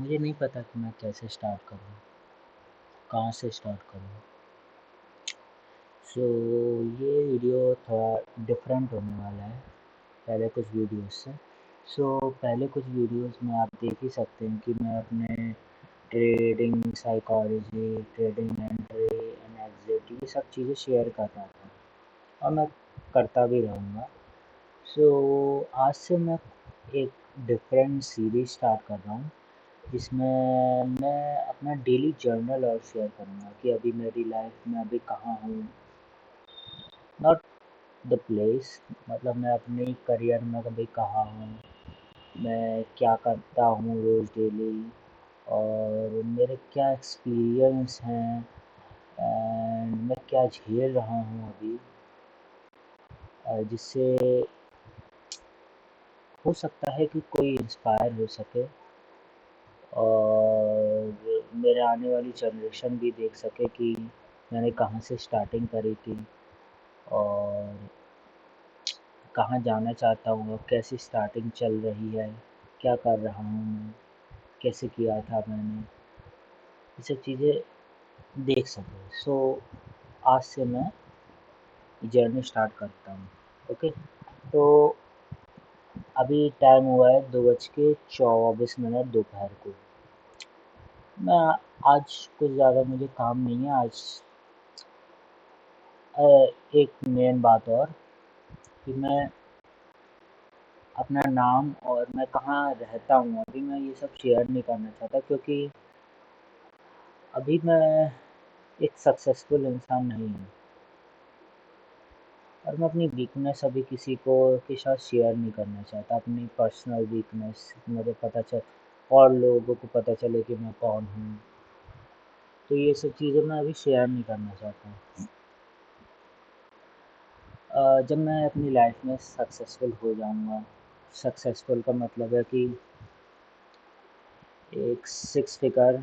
मुझे नहीं पता कि मैं कैसे स्टार्ट करूँ, कहाँ से स्टार्ट करूँ। सो ये वीडियो थोड़ा डिफरेंट होने वाला है पहले कुछ वीडियोस से। पहले कुछ वीडियोस में आप देख ही सकते हैं कि मैं अपने trading psychology, trading entry and exit, ये सब चीज़ें शेयर कर रहा था और मैं करता भी रहूँगा। आज से मैं एक डिफरेंट सीरीज स्टार्ट कर रहा हूँ जिसमें मैं अपना डेली जर्नल और शेयर करूँगा कि अभी मेरी लाइफ में अभी कहाँ हूँ, नॉट द प्लेस, मतलब मैं अपने करियर में अभी कहाँ हूँ, मैं क्या करता हूँ रोज़ डेली और मेरे क्या एक्सपीरियंस हैं एंड मैं क्या झेल रहा हूँ अभी, जिससे हो सकता है कि कोई इंस्पायर हो सके और मेरे आने वाली जनरेशन भी देख सके कि मैंने कहाँ से स्टार्टिंग करी थी और कहाँ जाना चाहता हूँ और कैसी स्टार्टिंग चल रही है, क्या कर रहा हूँ मैं, कैसे किया था मैंने, ये सब चीज़ें देख सकें। आज से मैं जर्नी स्टार्ट करता हूँ। ओके, तो अभी टाइम हुआ है 2:24 दोपहर को। मैं आज कुछ ज़्यादा मुझे काम नहीं है आज। एक मेन बात और कि मैं अपना नाम और मैं कहाँ रहता हूँ अभी मैं ये सब शेयर नहीं करना चाहता, क्योंकि अभी मैं एक सक्सेसफुल इंसान नहीं हूँ और मैं अपनी वीकनेस अभी किसी को के साथ शेयर नहीं करना चाहता। अपनी पर्सनल वीकनेस मुझे पता चल और लोगों को पता चले कि मैं कौन हूँ, तो ये सब चीज़ें मैं अभी शेयर नहीं करना चाहता। जब मैं अपनी लाइफ में सक्सेसफुल हो जाऊँगा, सक्सेसफुल का मतलब है कि एक 6 figure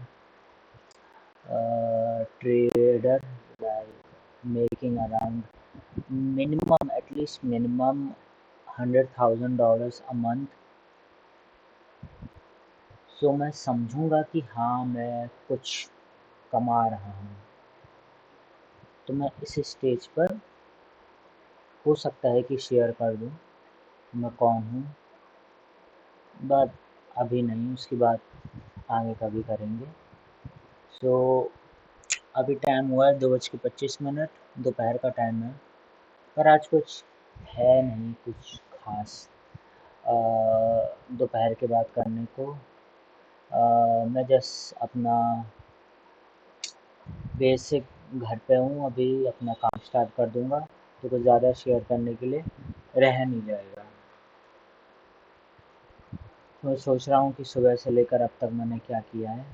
trader, like making around minimum, at least minimum $100,000 a month। मैं समझूंगा कि हाँ मैं कुछ कमा रहा हूँ, तो मैं इस स्टेज पर हो सकता है कि शेयर कर दूँ मैं कौन हूँ, बट अभी नहीं, उसकी बात आगे कभी करेंगे। अभी टाइम हुआ है 2:25, दोपहर का टाइम है, पर आज कुछ है नहीं कुछ खास दोपहर के बाद करने को। मैं जस्ट अपना बेसिक घर पे हूँ, अभी अपना काम स्टार्ट कर दूँगा तो कुछ ज़्यादा शेयर करने के लिए रह नहीं जाएगा। मैं सोच रहा हूँ कि सुबह से लेकर अब तक मैंने क्या किया है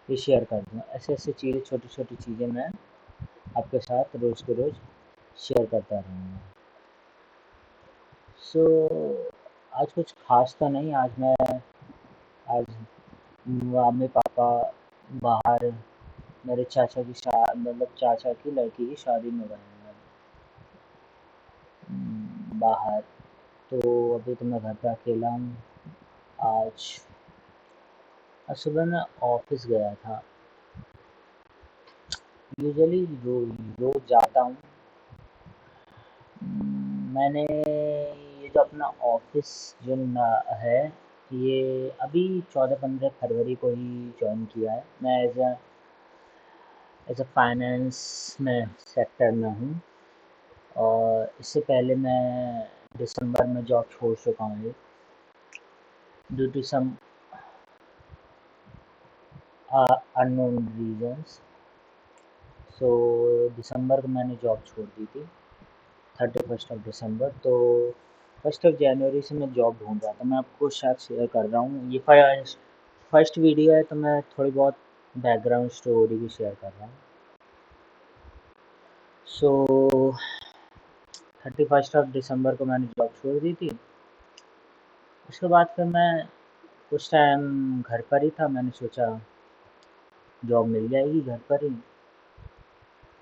ये शेयर कर दूँ। ऐसे ऐसे चीज़ें, छोटी छोटी चीज़ें मैं आपके साथ रोज़ के रोज़ शेयर करता रहूँगा। आज कुछ खास तो नहीं। आज मम्मी पापा बाहर मेरे चाचा की मतलब चाचा की लड़की की शादी में गए हैं बाहर। तो अभी तो मैं घर पे अकेला हूँ। आज सुबह मैं ऑफिस गया था। यूजुअली रोज जाता हूँ। मैंने ये जो अपना ऑफिस जो है, ये अभी 14-15 फरवरी को ही ज्वाइन किया है। मैं एज अ फाइनेंस में सेक्टर में हूँ और इससे पहले मैं दिसंबर में जॉब छोड़ चुका हूँ due to some unknown reasons. दिसंबर को मैंने जॉब छोड़ दी थी, 31 दिसंबर। तो 1 जनवरी से मैं जॉब ढूंढ रहा था। मैं आपको शायद शेयर कर रहा हूँ, ये फर्स्ट वीडियो है तो मैं थोड़ी बहुत बैकग्राउंड स्टोरी भी शेयर कर रहा हूँ। 31 दिसंबर को मैंने जॉब छोड़ दी थी। उसके बाद फिर मैं कुछ टाइम घर पर ही था। मैंने सोचा जॉब मिल जाएगी घर पर ही,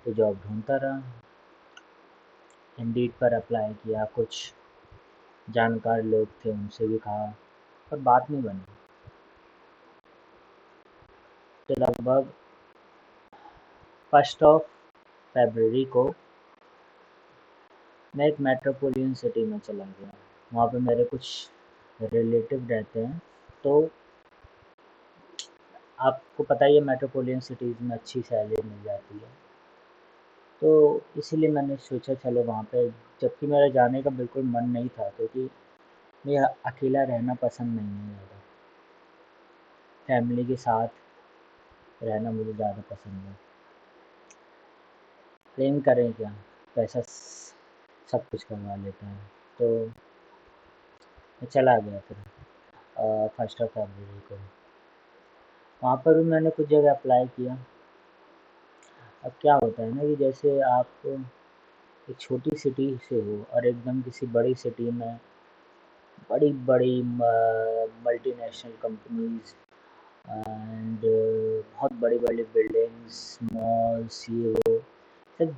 तो जॉब ढूंढता रहा। इंडीड पर अप्लाई किया, कुछ जानकार लोग थे उनसे भी कहा, पर बात नहीं बनी। तो लगभग 1 को मैं एक मेट्रोपोलियन सिटी में चला गया। वहाँ पे मेरे कुछ रिलेटिव रहते हैं। तो आपको पता ही है मेट्रोपोलियन सिटीज़ में अच्छी सैलरी मिल जाती है। तो इसीलिए मैंने सोचा चलो वहाँ पे, जबकि मेरा जाने का बिल्कुल मन नहीं था, क्योंकि मुझे अकेला रहना पसंद नहीं है ज़्यादा। फैमिली के साथ रहना मुझे ज़्यादा पसंद है। लेकिन करें क्या, पैसा सब कुछ करवा लेता है। तो मैं चला गया फिर 1 फरवरी को। वहाँ पर भी मैंने कुछ जगह अप्लाई किया। अब क्या होता है ना कि जैसे आप एक छोटी सिटी से हो और एकदम किसी बड़ी सिटी में बड़ी बड़ी मल्टीनेशनल कंपनीज एंड बहुत बड़ी बड़ी बिल्डिंग्स, मॉल्स, ये वो सब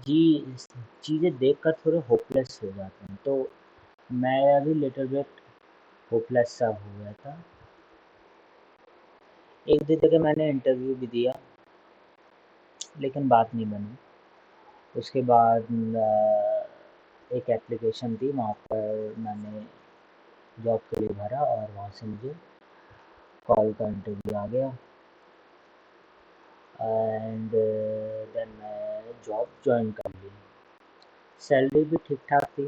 चीज़ें देखकर थोड़े होपलेस हो जाते हैं। तो मैं भी लिटिल बिट होपलेस सा हो गया था। एक दो जगह मैंने इंटरव्यू भी दिया, लेकिन बात नहीं बनी। उसके बाद एक एप्लीकेशन थी, वहाँ पर मैंने जॉब के लिए भरा और वहाँ से मुझे कॉल का इंटरव्यू आ गया। एंड देन मैं जॉब ज्वाइन कर ली। सैलरी भी ठीक ठाक थी,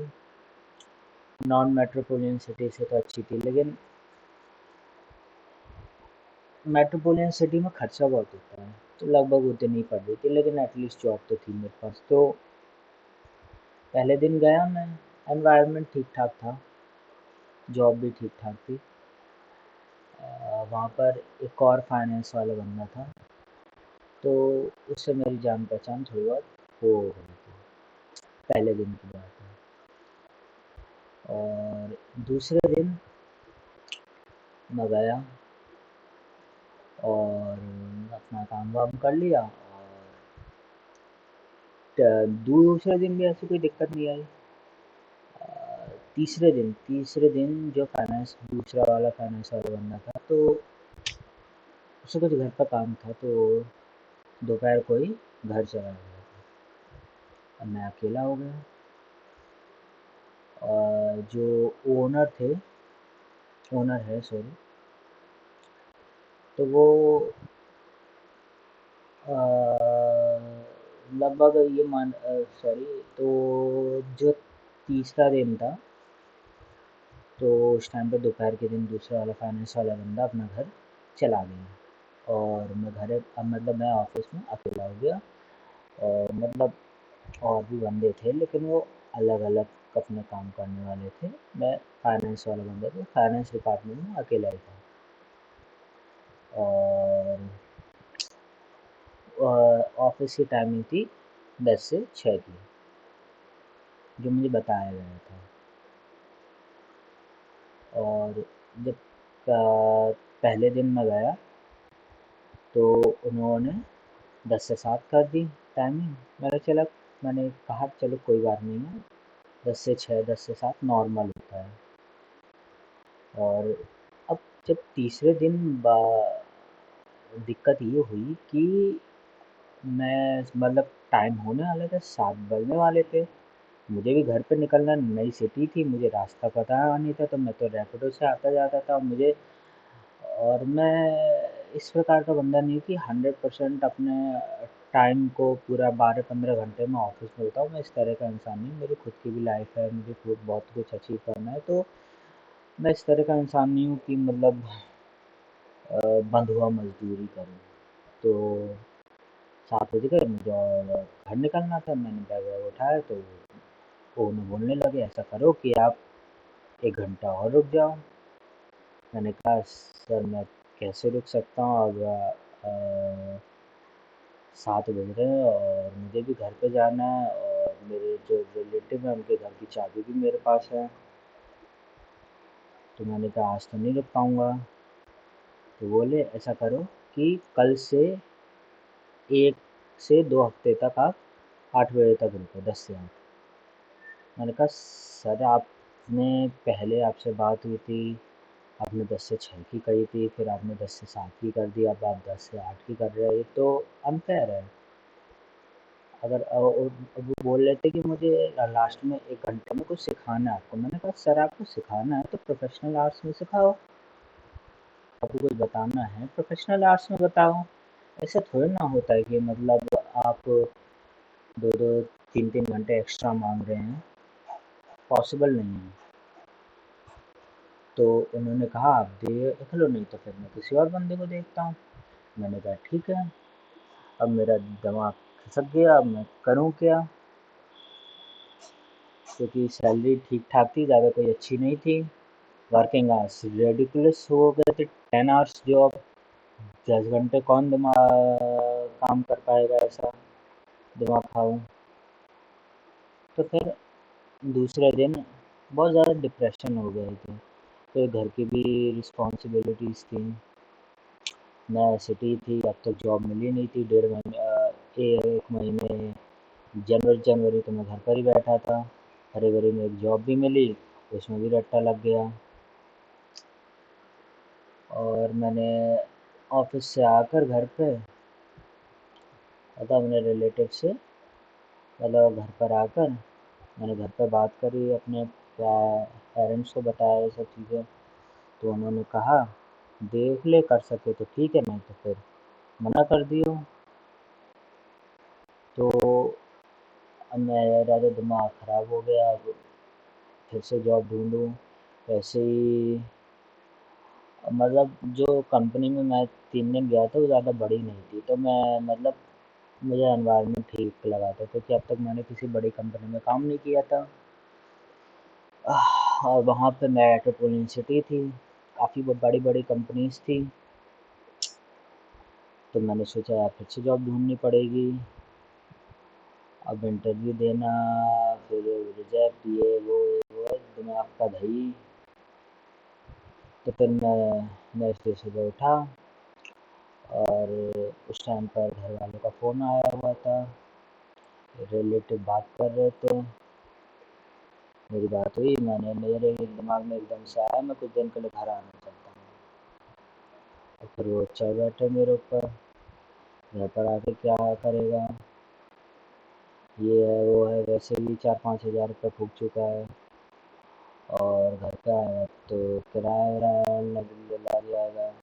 नॉन मेट्रोपोलियन सिटी से तो अच्छी थी, लेकिन मेट्रोपोलियन सिटी में खर्चा बहुत होता है, तो लगभग उतनी ही पड़ रही थी, लेकिन एटलीस्ट जॉब तो थी मेरे पास। तो पहले दिन गया मैं, एनवायरनमेंट ठीक ठाक था, जॉब भी ठीक ठाक थी। वहाँ पर एक और फाइनेंस वाला बंदा था, तो उससे मेरी जान पहचान थोड़ी बहुत हो गई थी। पहले दिन की बात है। और दूसरे दिन मैं गया और अपना काम वाम कर लिया, और दूसरे दिन भी ऐसी कोई दिक्कत नहीं आई। तीसरे दिन जो फाइनेंस वाला बंदा था, तो उससे कुछ घर का काम था, तो दोपहर को ही घर चला गया था। अब मैं अकेला हो गया। और जो ओनर है, सॉरी, तो वो लगभग ये मान सॉरी, तो जो तीसरा दिन था, तो उस टाइम पे दोपहर के दिन दूसरा वाला फाइनेंस वाला बंदा अपना घर चला गया और मैं घर अब मतलब मैं ऑफिस में अकेला हो गया। और मतलब और भी बंदे थे, लेकिन वो अलग अलग अपने काम करने वाले थे। मैं फाइनेंस वाला बंदा था, फाइनेंस डिपार्टमेंट में अकेला ही था। और ऑफिस की टाइमिंग थी 10 से 6 की, जो मुझे बताया गया था। और जब पहले दिन मैं गया, तो उन्होंने 10 से 7 कर दी टाइमिंग। मैंने कहा चलो कोई बात नहीं है, 10 से 6, 10 से 7 नॉर्मल होता है। और अब जब तीसरे दिन दिक्कत ये हुई कि मैं मतलब टाइम होने वाले थे, 7 बजने वाले थे, मुझे भी घर पे निकलना, नई सिटी थी, मुझे रास्ता पता नहीं था, तो मैं तो रैपिडो से आता जाता था। और मैं इस प्रकार का बंदा नहीं कि 100% अपने टाइम को पूरा 12-15 घंटे में ऑफिस में होता हूँ। मैं इस तरह का इंसान नहीं, मेरी खुद की भी लाइफ है, मुझे खुद बहुत कुछ अचीव करना है। तो मैं इस तरह का इंसान नहीं हूँ कि मतलब बंद हुआ मजदूरी करूँ। तो 7 बज गए मुझे और घर निकलना था। मैंने बैग वैग उठाया, तो वो उन्हें बोलने लगे ऐसा करो कि आप 1 घंटा और रुक जाओ। मैंने कहा सर मैं कैसे रुक सकता हूँ, अब 7 बज रहे हैं और मुझे भी घर पे जाना है, और मेरे जो रिलेटिव हैं उनके घर की चाबी भी मेरे पास है। तो मैंने कहा आज तो नहीं रुक पाऊँगा। तो बोले ऐसा करो कि कल से 1 से 2 हफ्ते तक आप 8 बजे तक रुको, 10 से 8। मैंने कहा सर आपने पहले आपसे बात हुई थी आपने 10 से 6 की कही थी, फिर आपने 10 से 7 की कर दी, अब आप 10 से 8 की कर रहे हो, ये तो अनफेयर है। अगर वो बोल रहे थे कि मुझे लास्ट में 1 घंटे में कुछ सिखाना है आपको। मैंने कहा सर आपको सिखाना है तो प्रोफेशनल आर्ट्स में सिखाओ, आपको कुछ बताना है प्रोफेशनल आर्ट्स में बताओ। ऐसा थोड़ी ना होता है कि मतलब आप 2-2 3-3 घंटे एक्स्ट्रा मांग रहे हैं, पॉसिबल नहीं है। तो उन्होंने कहा आप देख लो, नहीं तो फिर मैं किसी और बंदे को देखता हूँ। मैंने कहा ठीक है। अब मेरा दिमाग खिसक गया, अब मैं करूँ क्या, क्योंकि सैलरी ठीक ठाक थी, ज़्यादा कोई अच्छी नहीं थी। वर्किंग आवर्स रेडिकुलस हो गए थे, 10 आवर्स जॉब, 10 घंटे कौन दिमाग काम कर पाएगा ऐसा, दिमाग खाऊं। तो फिर दूसरे दिन बहुत ज़्यादा डिप्रेशन हो गए थे। फिर घर की भी रिस्पॉन्सिबिलिटीज़ थी, नया सिटी थी, अब तक जॉब मिली नहीं थी। 1 महीने जनवरी तो मैं घर पर ही बैठा था। फरवरी में एक जॉब भी मिली, उसमें भी रट्टा लग गया। और मैंने ऑफिस से आकर घर पे अपने रिलेटिव से, मतलब घर पर आकर मैंने घर पे बात करी, अपने पेरेंट्स को बताया ये सब चीज़ें। तो उन्होंने कहा देख ले, कर सके तो ठीक है, नहीं तो फिर मना कर दियो। तो अब मेरा ज़्यादा दिमाग ख़राब हो गया, अब फिर से जॉब ढूंढूं। वैसे ही मतलब जो कंपनी में मैं 3 दिन गया था वो ज़्यादा बड़ी नहीं थी, तो मैं मतलब मुझे एनवायरनमेंट ठीक लगा था, क्योंकि अब तक मैंने किसी बड़ी कंपनी में काम नहीं किया था। और वहाँ पे मेट्रोपॉलिटन सिटी थी, काफ़ी बड़ी बड़ी कंपनीज थी। तो मैंने सोचा यार फिर से जॉब ढूंढनी पड़ेगी। अब इंटरव्यू देना, फिर रिजेक्ट, ये वो दिमाग का दही। तो फिर मैं नेक्स्ट डे सुबह उठा, और उस टाइम पर घर वालों का फ़ोन आया हुआ था, रिलेटिव बात कर रहे थे। मेरी बात हुई, मेरे दिमाग में एकदम से आया मैं कुछ दिन के लिए घर आना चाहता हूँ। और फिर वो चढ़ बैठे मेरे ऊपर, घर पर आके क्या करेगा, ये है वो है, वैसे भी 4-5 हज़ार रुपये फूक चुका है, और घर का है तो किराया विराया लग जाएगा।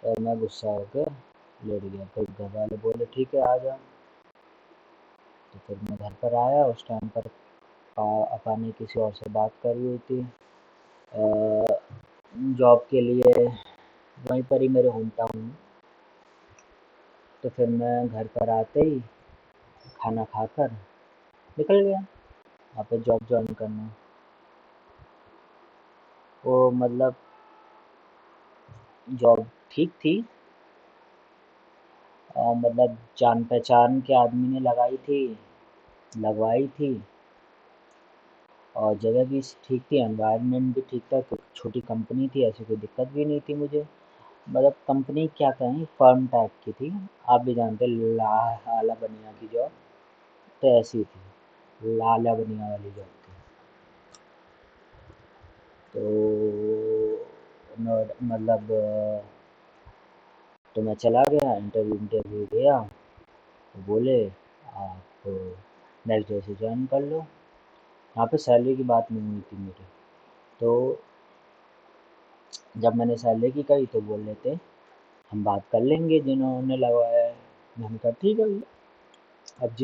और मैं गुस्सा होकर लेट गया। फिर घर वाले बोले ठीक है आ जा। तो फिर मैं घर पर आया। उस टाइम पर पापा ने किसी और से बात करी हुई थी जॉब के लिए, वहीं पर ही मेरे होम टाउन में। तो फिर मैं घर पर आते ही खाना खाकर निकल गया वहाँ पे जॉब ज्वाइन करना। वो मतलब जॉब ठीक थी, मतलब जान पहचान के आदमी ने लगवाई थी, और जगह भी ठीक थी, एनवायरनमेंट भी ठीक था, क्योंकि छोटी कंपनी थी, ऐसी कोई दिक्कत भी नहीं थी मुझे। मतलब कंपनी क्या कहें, फर्म टाइप की थी। आप भी जानते हैं लाला बनिया की जॉब तो ऐसी थी, लाला बनिया वाली जॉब थी। तो मतलब तो मैं चला गया, इंटरव्यू गया। तो बोले आप नेक्स्ट डे से ज्वाइन कर लो। यहाँ पे सैलरी की बात नहीं हुई थी मेरी। तो जब मैंने सैलरी की कही तो बोल रहे थे हम बात कर लेंगे जिन्होंने लगवाया है। मैंने कहा ठीक है भैया। अब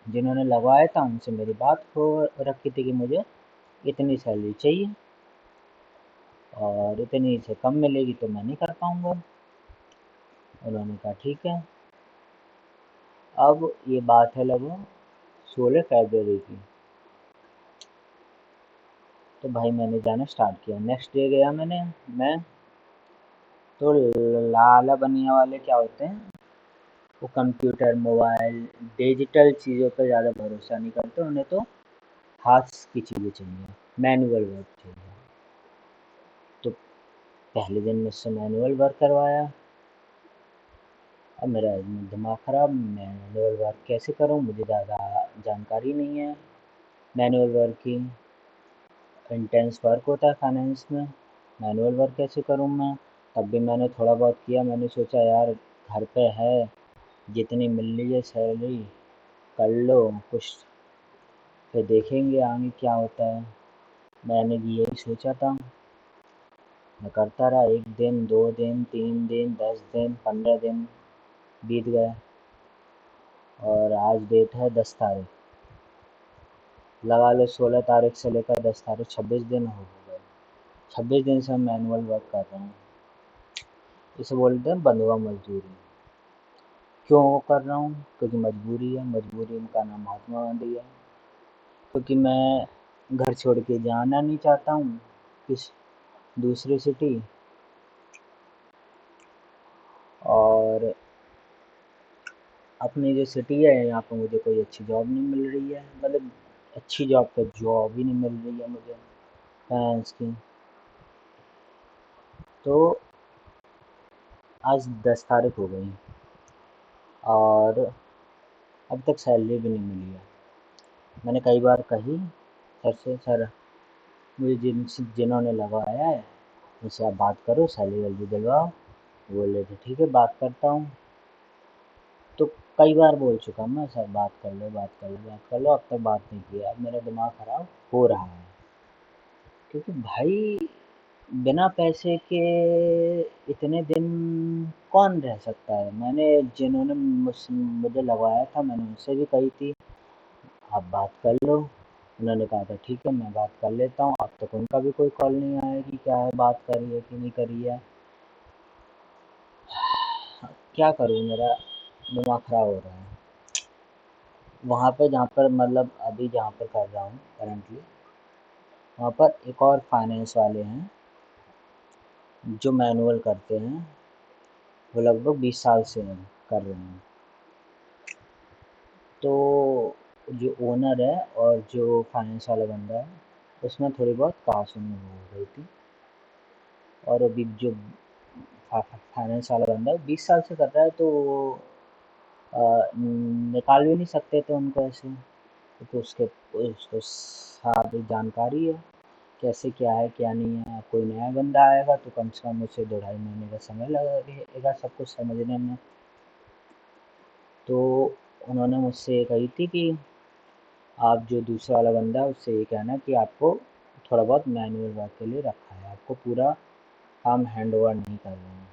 जिन्होंने लगवाया था उनसे मेरी बात हो रखी थी कि मुझे इतनी सैलरी चाहिए, और इतनी से कम मिलेगी तो मैं नहीं कर पाऊँगा। उन्होंने कहा ठीक है। अब ये बात है लगभग 16 फरवरी की। तो भाई मैंने जाना स्टार्ट किया। नेक्स्ट डे गया मैं। तो लाला बनिया वाले क्या होते हैं, वो कंप्यूटर मोबाइल डिजिटल चीज़ों पर ज़्यादा भरोसा नहीं करते, उन्हें तो हाथ की चीज़ें चाहिए, मैनुअल वर्क चाहिए। तो पहले दिन मुझसे मैनुअल वर्क करवाया। अब मेरा दिमाग ख़राब, मैनुअल वर्क कैसे करूं, मुझे ज़्यादा जानकारी नहीं है मैनुअल वर्क की। इंटेंस वर्क होता है फाइनेंस में, मैनुअल वर्क कैसे करूँ मैं। तब भी मैंने थोड़ा बहुत किया, मैंने सोचा यार घर पे है, जितनी मिल रही है सैलरी कर लो कुछ, फिर देखेंगे आगे क्या होता है। मैंने भी यही सोचा था। मैं करता रहा, 1 दिन 2 दिन 3 दिन 10 दिन 15 दिन बीत गए, और आज डेट है 10 तारीख। लगा लो 16 तारीख से लेकर 10 तारीख 26 दिन हो गए। 26 दिन से मैं मैनुअल वर्क कर रहा हूँ। इसे बोलते हैं बंधुआ मजदूरी। क्यों कर रहा हूँ? क्योंकि मजबूरी है। मजबूरी का नाम महात्मा गांधी है। क्योंकि मैं घर छोड़ के जाना नहीं चाहता हूँ किस दूसरी सिटी, और अपनी जो सिटी है यहाँ पर मुझे कोई अच्छी जॉब नहीं मिल रही है, मतलब अच्छी जॉब तो जॉब ही नहीं मिल रही है मुझे फाइनेंस की। तो आज 10 तारीख हो गई और अब तक सैलरी भी नहीं मिली है। मैंने कई बार कही सर से, सर मुझे जिन्होंने लगवाया है उनसे आप बात करो, सैलरी वैलरी दिलवाओ। बोले थे ठीक है बात करता हूँ। तो कई बार बोल चुका मैं, सर बात कर लो बात कर लो बात कर लो, अब तक बात नहीं किया। अब मेरा दिमाग ख़राब हो रहा है, क्योंकि भाई बिना पैसे के इतने दिन कौन रह सकता है। मैंने जिन्होंने मुझे लगवाया था मैंने उनसे भी कही थी आप बात कर लो। उन्होंने कहा था ठीक है मैं बात कर लेता हूँ। अब तक उनका भी कोई कॉल नहीं आया कि क्या है, बात करी है कि नहीं करी है। क्या करूँ, मेरा दिमाग ख़राब हो रहा है। वहाँ पे जहाँ पर मतलब अभी जहाँ पर कर रहा हूँ करंटली, वहाँ पर एक और फाइनेंस वाले हैं जो मैनुअल करते हैं। वो लगभग 20 साल से कर रहे हैं। तो जो ओनर है और जो फाइनेंस वाला बंदा है उसमें थोड़ी बहुत कहासुनी हो गई थी। और अभी जो फाइनेंस वाला बंदा है 20 साल से कर रहा है, तो निकाल भी नहीं सकते थे उनको ऐसे, क्योंकि उसको सारी जानकारी है कैसे क्या है क्या नहीं है। अब कोई नया बंदा आएगा तो कम से कम उसे 2 ढाई महीने का समय लगेगा सब कुछ समझने में। तो उन्होंने मुझसे ये कही थी कि आप जो दूसरा वाला बंदा है उससे ये कहना कि आपको थोड़ा बहुत मैनुअल वर्क के लिए रखा है, आपको पूरा काम हैंड ओवर नहीं कर रहे हैं।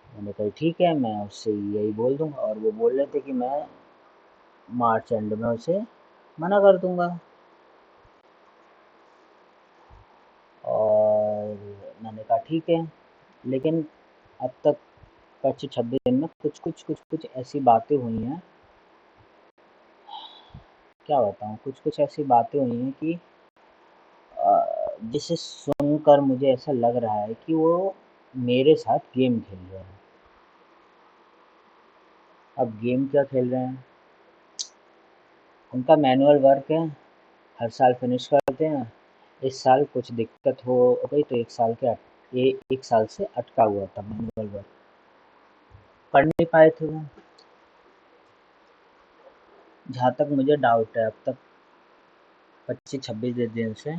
मैंने कहा ठीक है मैं उससे यही बोल दूंगा, और वो बोल रहे थे कि मैं मार्च एंड में उसे मना कर दूंगा। और मैंने कहा ठीक है, लेकिन अब तक 25-26 दिन में कुछ ऐसी बातें हुई हैं, क्या बताऊँ, कुछ ऐसी बातें हुई हैं कि जिसे सुनकर मुझे ऐसा लग रहा है कि वो मेरे साथ गेम खेल रहे हैं। अब गेम क्या खेल रहे हैं, उनका मैनुअल वर्क है, हर साल फिनिश करते हैं। इस साल कुछ दिक्कत हो गई तो 1 साल से अटका हुआ था मैनुअल वर्क, कर नहीं पाए थे वो। जहाँ तक मुझे डाउट है अब तक 25-26 दिन से,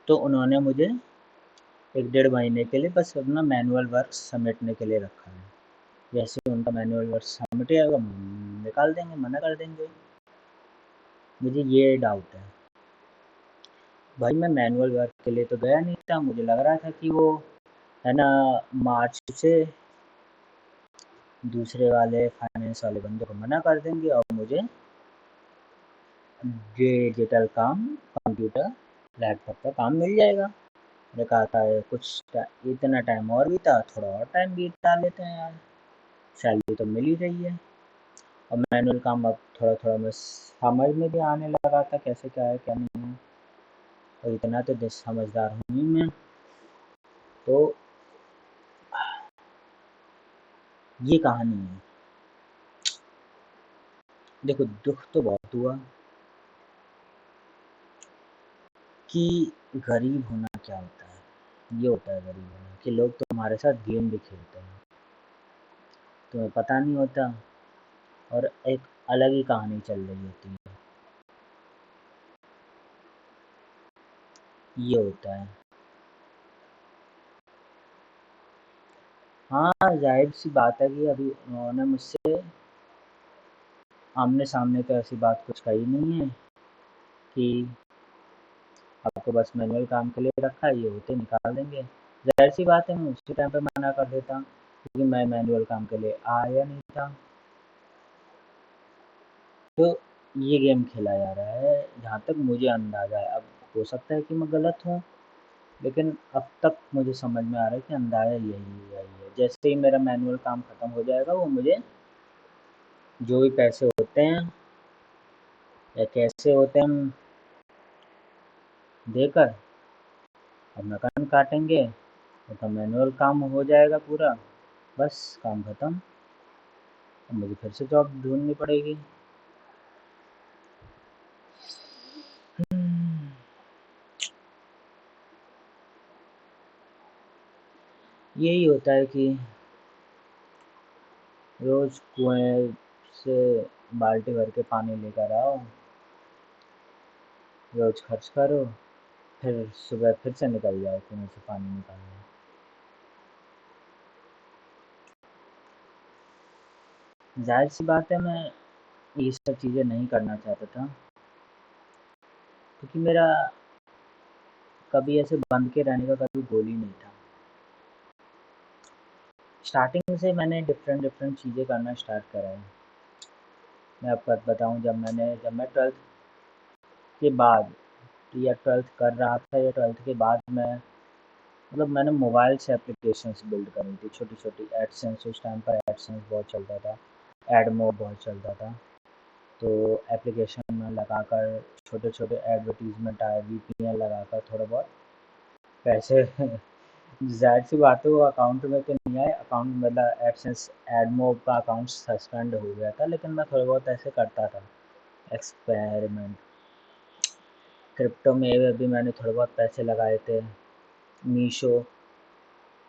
तो उन्होंने मुझे 1 डेढ़ महीने के लिए बस अपना मैनुअल वर्क समेटने के लिए रखा है। जैसे ही उनका मैनुअल वर्क समेट जाएगा निकाल देंगे, मना कर देंगे। मुझे ये डाउट है। भाई मैं मैनुअल वर्क के लिए तो गया नहीं था, मुझे लग रहा था कि वो है ना मार्च से दूसरे वाले फाइनेंस वाले बंदे को मना कर देंगे और मुझे डिजिटल काम, कंप्यूटर लैपटॉप का काम मिल जाएगा। मैंने कहा था इतना टाइम और भी था, थोड़ा और टाइम बीता लेते हैं यार, सैलरी तो मिल ही रही है। और मैनुअल काम अब थोड़ा थोड़ा मैं समझ में भी आने लगा था कैसे क्या है क्या नहीं है, और इतना तो समझदार हूँ ही मैं। तो ये कहानी है। देखो दुख तो बहुत हुआ कि गरीब होना क्या होता है। ये होता है गरीब होना कि लोग तुम्हारे साथ गेम भी खेलते हैं, तुम्हें पता नहीं होता, और एक अलग ही कहानी चल रही होती है। ये होता है। हाँ, जाहिर सी बात है कि अभी उन्होंने मुझसे आमने सामने तो ऐसी बात कुछ कही नहीं है कि आपको बस मैनुअल काम के लिए रखा है, ये होते निकाल देंगे। जाहिर सी बात है मैं उसी टाइम पे मना कर देता क्योंकि मैं मैनुअल काम के लिए आया नहीं था। तो ये गेम खेला जा रहा है जहाँ तक मुझे अंदाज़ा है। अब हो सकता है कि मैं गलत हूँ, लेकिन अब तक मुझे समझ में आ रहा है कि अंदाज़ा यही है। जैसे ही मेरा मैनुअल काम ख़त्म हो जाएगा, वो मुझे जो भी पैसे होते हैं या कैसे होते हैं देकर अपना कान काटेंगे। तो मैनुअल काम हो जाएगा पूरा, बस काम ख़त्म। अब मुझे फिर से जॉब ढूंढनी पड़ेगी। यही होता है कि रोज़ कुएं से बाल्टी भर के पानी लेकर आओ, रोज़ खर्च करो, फिर सुबह फिर से निकल जाओ कुएं से पानी निकालने। जाहिर सी बात है मैं ये सब चीज़ें नहीं करना चाहता था क्योंकि मेरा कभी ऐसे बंद के रहने का कभी गोल ही नहीं था। स्टार्टिंग से मैंने डिफरेंट डिफरेंट चीज़ें करना स्टार्ट करा है। मैं आपको बताऊं, जब मैं 12th के बाद या 12th कर रहा था या 12th के बाद मैं मतलब मैंने मोबाइल से एप्लीकेशंस बिल्ड करी थी, छोटी छोटी। एडसेंस, उस टाइम पर एडसेंस बहुत चलता था, एडमो बहुत चलता था। तो एप्लीकेशन में लगाकर छोटे छोटे एडवर्टीजमेंट आए, वीपीएन लगाकर थोड़ा बहुत पैसे ज़ाहिर सी बात है वो अकाउंट में तो नहीं आए। अकाउंट मतलब एडसेंस एडमो का अकाउंट सस्पेंड हो गया था, लेकिन मैं थोड़ा बहुत ऐसे करता था एक्सपेरिमेंट। क्रिप्टो में भी मैंने थोड़े बहुत पैसे लगाए थे। मीशो,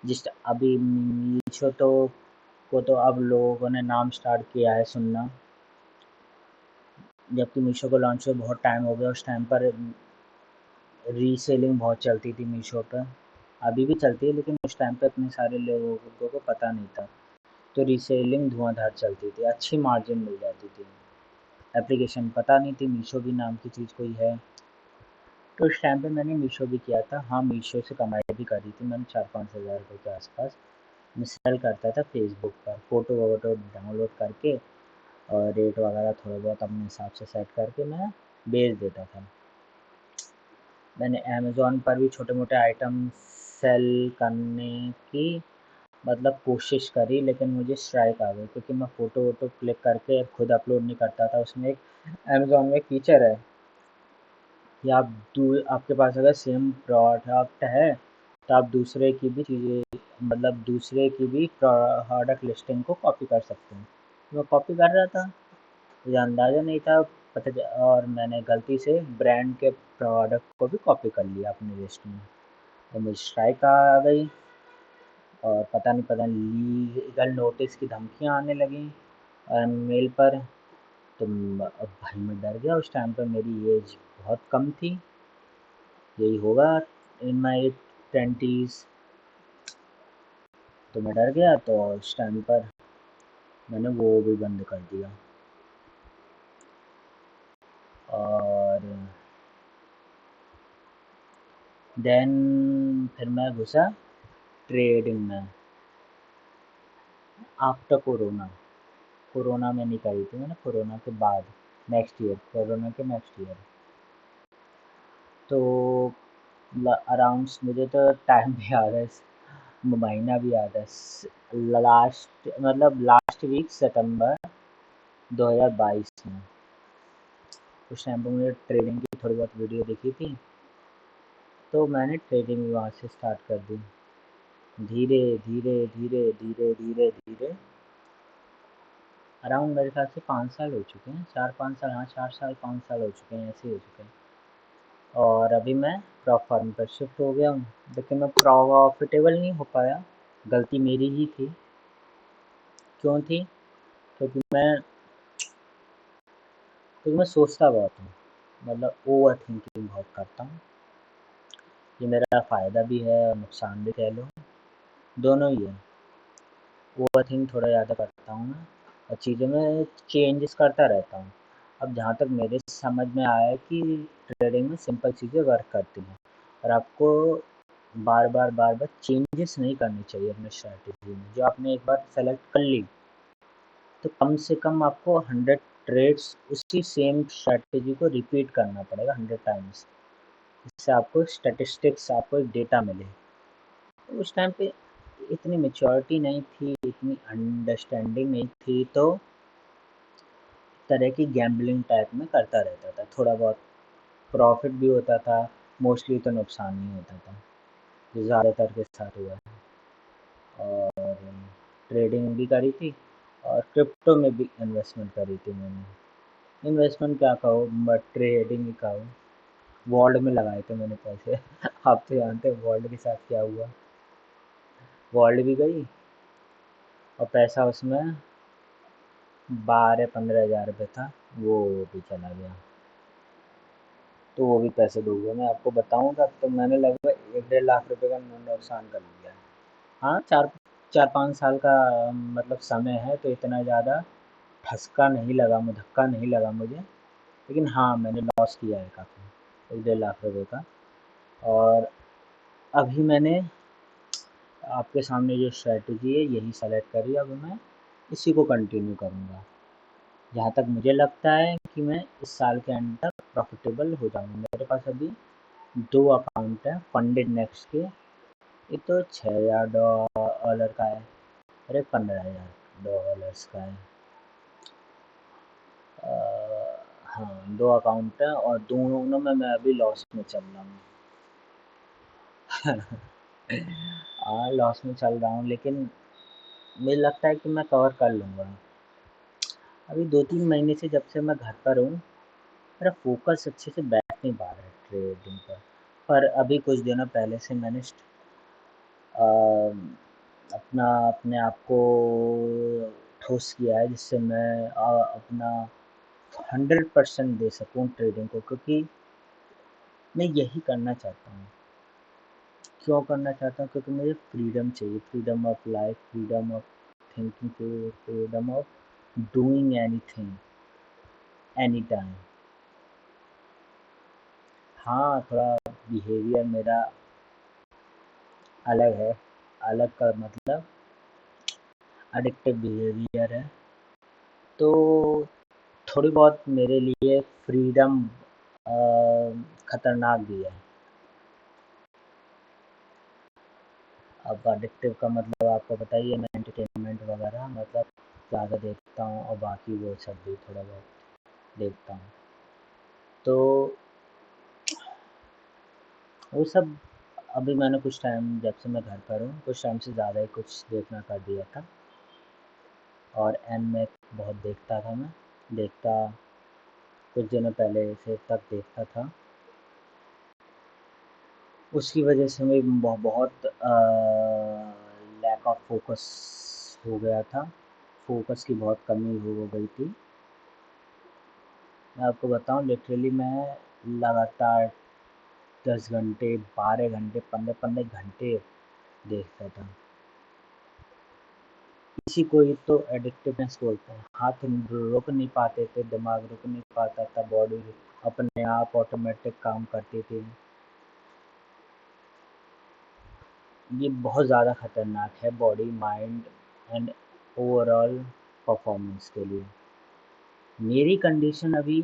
जिस अभी मीशो तो को तो अब लोगों ने नाम स्टार्ट किया है सुनना, जबकि मीशो को लॉन्च हुए बहुत टाइम हो गया। उस टाइम पर रीसेलिंग बहुत चलती थी मीशो पर, अभी भी चलती है लेकिन उस टाइम पे इतने सारे लोगों को पता नहीं था। तो रीसेलिंग धुआंधार चलती थी, अच्छी मार्जिन मिल जाती थी। एप्लीकेशन पता नहीं थी मीशो भी नाम की चीज़ कोई है। तो उस टाइम पे मैंने मीशो भी किया था। हाँ, मीशो से कमाई भी करी थी मैंने 4-5 हज़ार रुपये के आसपास। मैं सेल करता था फेसबुक पर, फ़ोटो वोटो डाउनलोड करके और रेट वगैरह थोड़ा बहुत अपने हिसाब से सेट करके मैं बेच देता था। मैंने अमेज़न पर भी छोटे मोटे आइटम सेल करने की मतलब कोशिश करी, लेकिन मुझे स्ट्राइक आ गई क्योंकि मैं फ़ोटो वोटो क्लिक करके खुद अपलोड नहीं करता था। उसमें एक अमेज़न में एक फीचर है कि आपके पास अगर सेम प्रोडक्ट है तो आप दूसरे की भी चीज़ें मतलब दूसरे की भी प्रोडक्ट लिस्टिंग को कॉपी कर सकते हैं। तो मैं कॉपी कर रहा था, मुझे अंदाज़ा नहीं था, और मैंने गलती से ब्रांड के प्रोडक्ट को भी कॉपी कर लिया अपनी लिस्ट में। तो मुझे स्ट्राइक आ गई और पता नहीं लीगल नोटिस की धमकियाँ आने लगी मेल पर। तो अब भाई मैं डर गया। उस टाइम पर मेरी एज बहुत कम थी, यही होगा इन माई 20s। तो मैं डर गया, तो उस टाइम पर मैंने वो भी बंद कर दिया। और देन फिर मैं घुसा ट्रेडिंग में आफ्टर कोरोना। कोरोना में नहीं करी थी मैंने, कोरोना के बाद नेक्स्ट ईयर, कोरोना के नेक्स्ट ईयर। तो अराउंड मुझे तो टाइम भी याद है, महीना भी याद है। लास्ट मतलब लास्ट वीक सितंबर 2022 में। उस टाइम पर मुझे ट्रेडिंग की थोड़ी बहुत वीडियो देखी थी, तो मैंने ट्रेडिंग भी वहाँ से स्टार्ट कर दी। धीरे धीरे धीरे धीरे धीरे धीरे अराउंड मेरे ख्याल से 5 साल हो चुके हैं, 4-5 साल, हाँ 4 साल 5 साल हो चुके हैं, ऐसे ही हो चुके हैं। और अभी मैं प्रॉप फार्म पर शिफ्ट हो गया हूँ, लेकिन मैं प्रॉफिटेबल नहीं हो पाया। गलती मेरी ही थी। क्यों थी? क्योंकि मैं सोचता बहुत हूँ, मतलब ओवर थिंकिंग बहुत करता हूँ। ये मेरा फ़ायदा भी है और नुकसान भी कह लो, दोनों ही है। ओवरथिंक थोड़ा ज़्यादा करता हूँ मैं और चीज़ों में चेंजेस करता रहता हूँ। अब जहाँ तक मेरे समझ में आया है कि ट्रेडिंग में सिंपल चीज़ें वर्क करती हैं और आपको बार बार चेंजेस नहीं करनी चाहिए अपनी स्ट्रैटेजी में। जो आपने एक बार सेलेक्ट कर ली तो कम से कम आपको 100 ट्रेड्स उसी सेम स्ट्रैटेजी को रिपीट करना पड़ेगा 100 टाइम्स, जिससे आपको स्टैटिस्टिक्स, आपको एक डेटा मिले। तो उस टाइम पे इतनी मैच्योरिटी नहीं थी, इतनी अंडरस्टैंडिंग नहीं थी, तो तरह की गैम्बलिंग टाइप में करता रहता था। थोड़ा बहुत प्रॉफिट भी होता था, मोस्टली तो नुकसान ही होता था, जो ज़्यादातर के साथ हुआ है। और ट्रेडिंग भी करी थी और क्रिप्टो में भी इन्वेस्टमेंट करी थी मैंने। इन्वेस्टमेंट क्या कहो, बट ट्रेडिंग ही कहो। वॉल्ड में लगाए थे मैंने पैसे। आप तो जानते हैं वॉल्ड के साथ क्या हुआ। वॉल्ड भी गई और पैसा उसमें 12-15 हज़ार रुपये था, वो भी चला गया। तो वो भी पैसे डूब गए। मैं आपको बताऊंगा तो मैंने लगभग 1-1.5 लाख रुपए का नुकसान कर लिया है। हाँ, 4-5 साल का मतलब समय है, तो इतना ज़्यादा धक्का नहीं लगा मुझे। लेकिन हाँ, मैंने लॉस किया है काफ़ी, 1-1.5 लाख रुपए का। और अभी मैंने आपके सामने जो स्ट्रैटेजी है यही सेलेक्ट करी, अब मैं इसी को कंटिन्यू करूँगा। जहाँ तक मुझे लगता है कि मैं इस साल के एंड तक प्रॉफिटेबल हो जाऊँगा। मेरे पास अभी 2 अकाउंट हैं फंडेड नेक्स्ट के। एक तो $6,000 का है और एक $15,000 का है। हाँ, 2 अकाउंट हैं और दोनों में मैं अभी लॉस में चल रहा हूँ। हाँ, लॉस में चल रहा हूँ, लेकिन मुझे लगता है कि मैं कवर कर लूँगा। अभी 2-3 महीने से जब से मैं घर पर हूँ, मेरा फोकस अच्छे से बैठ नहीं पा रहा है ट्रेडिंग पर अभी कुछ दिनों पहले से मैंने अपने आप को ठोस किया है, जिससे मैं अपना 100% दे सकूँ ट्रेडिंग को, क्योंकि मैं यही करना चाहता हूँ। क्यों करना चाहता हूँ? क्योंकि मुझे फ्रीडम चाहिए, freedom of life, freedom of thinking, freedom of doing anything any time. हाँ, थोड़ा बिहेवियर मेरा अलग है। अलग का मतलब एडिक्टिव बिहेवियर है। तो थोड़ी बहुत मेरे लिए फ्रीडम खतरनाक भी है। अब एडिक्टिव का मतलब आपको पता ही है, मैं एंटरटेनमेंट वगैरह मतलब ज़्यादा देखता हूँ और बाकी वो सब भी थोड़ा बहुत देखता हूँ। तो वो सब अभी मैंने कुछ टाइम, जब से मैं घर पर हूँ कुछ टाइम से ज़्यादा ही कुछ देखना कर दिया था। और एनिमे बहुत देखता था मैं, देखता कुछ दिनों पहले से तक देखता था। उसकी वजह से मैं बहुत लैक ऑफ फोकस हो गया था, फोकस की बहुत कमी हो गई थी। मैं आपको बताऊं, लिटरली मैं लगातार 10 घंटे, 12 घंटे, 15-15 घंटे देखता था। इसी को ही तो एडिक्टिवनेस बोलते हैं। हाथ रुक नहीं पाते थे, दिमाग रुक नहीं पाता था, बॉडी अपने आप ऑटोमेटिक काम करती थी। ये बहुत ज़्यादा ख़तरनाक है body, mind and overall performance के लिए। मेरी कंडीशन अभी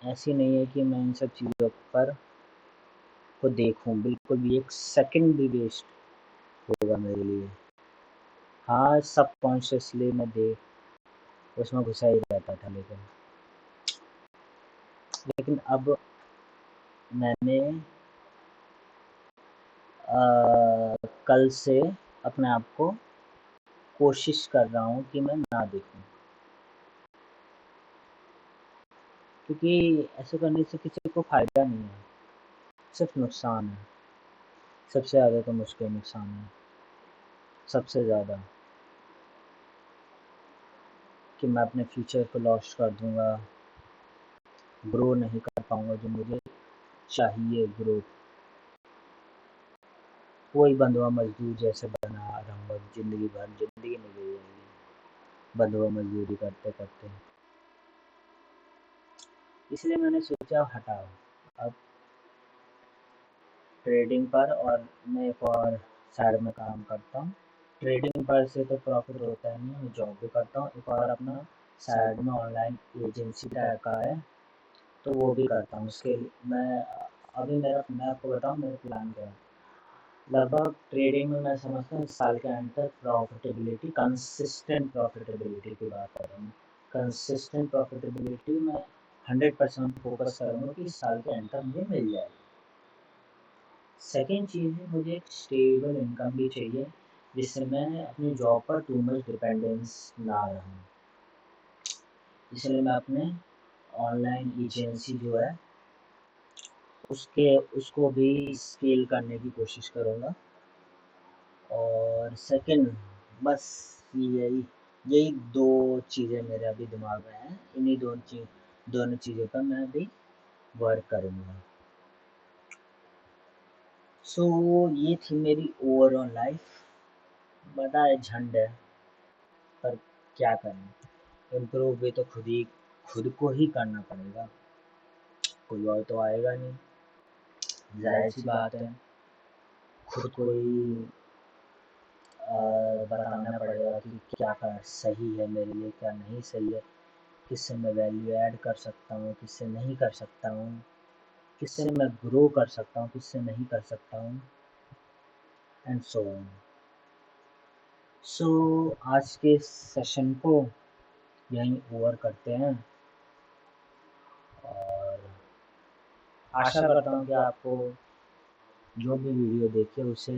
ऐसी नहीं है कि मैं इन सब चीज़ों पर को देखूं, बिल्कुल भी एक सेकंड भी वेस्ट होगा मेरे लिए। हाँ, सबकॉन्शियसली मैं उसमें घुसा ही रहता था, लेकिन अब मैंने कल से अपने आप को कोशिश कर रहा हूँ कि मैं ना देखूं, क्योंकि ऐसे करने से किसी को फ़ायदा नहीं है, सिर्फ नुकसान है। सबसे ज़्यादा तो मुझको नुकसान है, सबसे ज़्यादा, कि मैं अपने फ्यूचर को लॉस कर दूंगा, ग्रो नहीं कर पाऊंगा जो मुझे चाहिए ग्रोथ। वही बंधुआ मजदूर जैसे बना रहूँगा ज़िंदगी भर, ज़िंदगी निकल जाएगी बंधुआ मजदूरी करते करते। इसलिए मैंने सोचा हटाओ अब ट्रेडिंग पर, और मैं एक और साइड में काम करता हूँ। ट्रेडिंग पर से तो प्रॉफिट होता है नहीं, मैं जॉब भी करता हूँ, एक और अपना साइड में ऑनलाइन एजेंसी टाइप का है, तो वो भी करता हूँ। उसके मैं अभी मैं आपको बताऊँ मेरा प्लान क्या है। लगभग ट्रेडिंग में मैं समझता हूँ इस साल के एंड तक प्रॉफिटेबिलिटी, कंसिस्टेंट प्रॉफिटेबिलिटी की बात कर रहा हूँ। कंसिस्टेंट प्रॉफिटेबिलिटी में 100% फोकस करूँगा कि इस साल के एंड तक मुझे मिल जाए। सेकेंड चीज़ है, मुझे एक स्टेबल इनकम भी चाहिए जिससे मैं अपनी जॉब पर टू मच डिपेंडेंस ना रहूँ। इसलिए मैं अपने ऑनलाइन एजेंसी जो है उसको भी स्केल करने की कोशिश करूँगा। और सेकंड बस यही यही दो चीज़ें मेरे अभी दिमाग में हैं। इन्हीं दोनों चीज़ों पर मैं अभी वर्क करूँगा। सो ये थी मेरी ओवरऑल लाइफ। बड़ा झंड है पर क्या करें, इम्प्रूव भी तो खुद को ही करना पड़ेगा, कोई और तो आएगा नहीं। जाहिर सी बात है, खुद को ही बताना पड़ेगा कि क्या कर सही है मेरे लिए, क्या नहीं सही है, किससे मैं वैल्यू ऐड कर सकता हूँ, किससे नहीं कर सकता हूँ, किससे मैं ग्रो कर सकता हूँ, किससे नहीं कर सकता हूँ, एंड सो ऑन। सो आज के सेशन को यहीं ओवर करते हैं, और आशा करता हूँ कि आपको जो भी वीडियो देखे उसे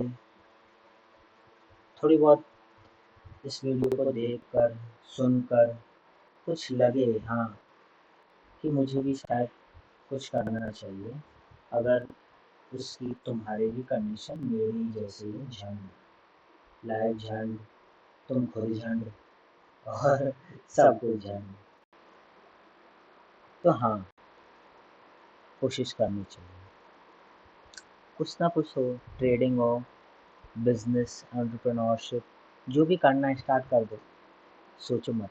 थोड़ी बहुत इस वीडियो को देखकर सुनकर कुछ लगे, हाँ, कि मुझे भी शायद कुछ करना चाहिए। अगर उसकी तुम्हारी भी कंडीशन मेरी जैसी है, झंड, लाइफ झंड, तुम खुद झंड, और सब कुछ झंड, तो हाँ, कोशिश करनी चाहिए। कुछ ना कुछ हो, ट्रेडिंग हो, बिजनेस, एंटरप्रेन्योरशिप, जो भी करना है स्टार्ट कर दो। सोचो मत,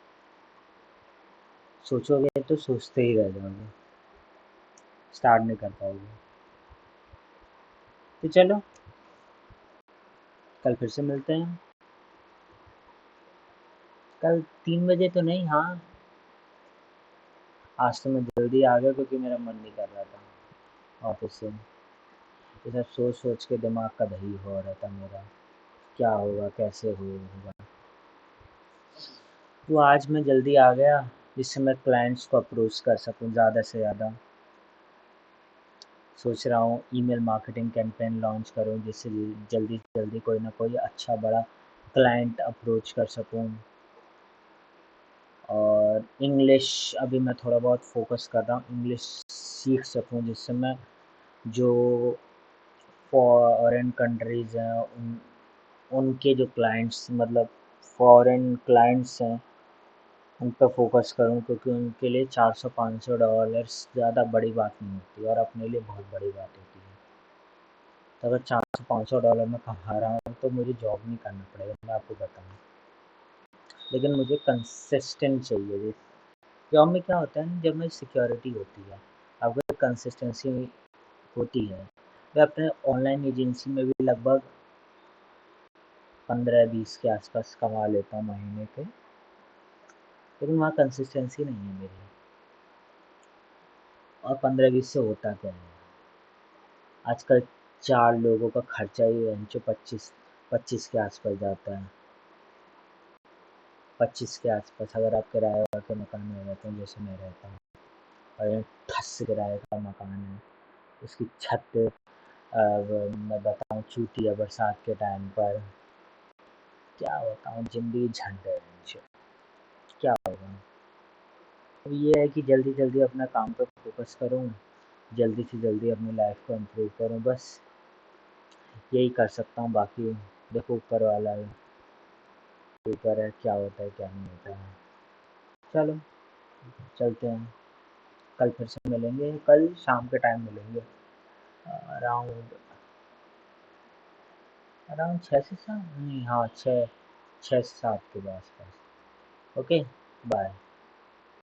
सोचोगे तो सोचते ही रह जाओगे, स्टार्ट नहीं कर पाओगे। तो चलो, कल फिर से मिलते हैं। कल 3 बजे तो नहीं, हाँ, आज तो मैं जल्दी आ गया क्योंकि मेरा मन नहीं कर रहा था ऑफिस से। ये सब सोच सोच के दिमाग का दही हो रहा था मेरा, क्या होगा, कैसे होगा। तो आज मैं जल्दी आ गया जिससे मैं क्लाइंट्स को अप्रोच कर सकूं ज़्यादा से ज़्यादा। सोच रहा हूँ ईमेल मार्केटिंग कैंपेन लॉन्च करूँ जिससे जल्दी से जल्दी कोई ना कोई अच्छा बड़ा क्लाइंट अप्रोच कर सकूँ। और इंग्लिश अभी मैं थोड़ा बहुत फोकस कर रहा हूँ, इंग्लिश सीख सकूँ जिससे मैं जो फॉरेन कंट्रीज़ हैं उनके जो क्लाइंट्स, मतलब फॉरेन क्लाइंट्स हैं, उन पर फोकस करूँ, क्योंकि उनके लिए $400-500 ज़्यादा बड़ी बात नहीं होती और अपने लिए बहुत बड़ी बात होती है। तो अगर $400-500 में कमा रहा हूँ तो मुझे जॉब नहीं करना पड़ेगा, मैं आपको बताऊँ। लेकिन मुझे कंसिस्टेंट चाहिए। जॉब में क्या होता है ना, जब में सिक्योरिटी होती है, आपको कंसिस्टेंसी होती है। मैं अपने ऑनलाइन एजेंसी में भी लगभग 15-20 के आसपास कमा लेता हूँ महीने के, लेकिन वहाँ कंसिस्टेंसी नहीं है मेरी। और 15-20 से होता क्या है, आजकल 4 लोगों का खर्चा ही जो 25 के आसपास जाता है। 25 के आसपास, अगर आप किराए के मकान में रहते हैं जैसे मैं रहता हूँ, और ये ठस किराए का मकान है, उसकी छत मैं बताऊँ चूती है बरसात के टाइम पर, क्या बताऊँ, ज़िंदगी झंड है मुझे, क्या होगा। अब ये है कि जल्दी जल्दी अपना काम पे फोकस करूँ, जल्दी से जल्दी अपनी लाइफ को इम्प्रूव करूँ, बस यही कर सकता हूँ। बाकी देखो ऊपर वाला ऊपर है, क्या होता है क्या नहीं होता है। चलो चलते हैं, कल फिर से मिलेंगे, कल शाम के टाइम मिलेंगे अराउंड अराउंड 6 से 7 नहीं, हाँ 6 6 से 7 के आसपास। Okay, bye.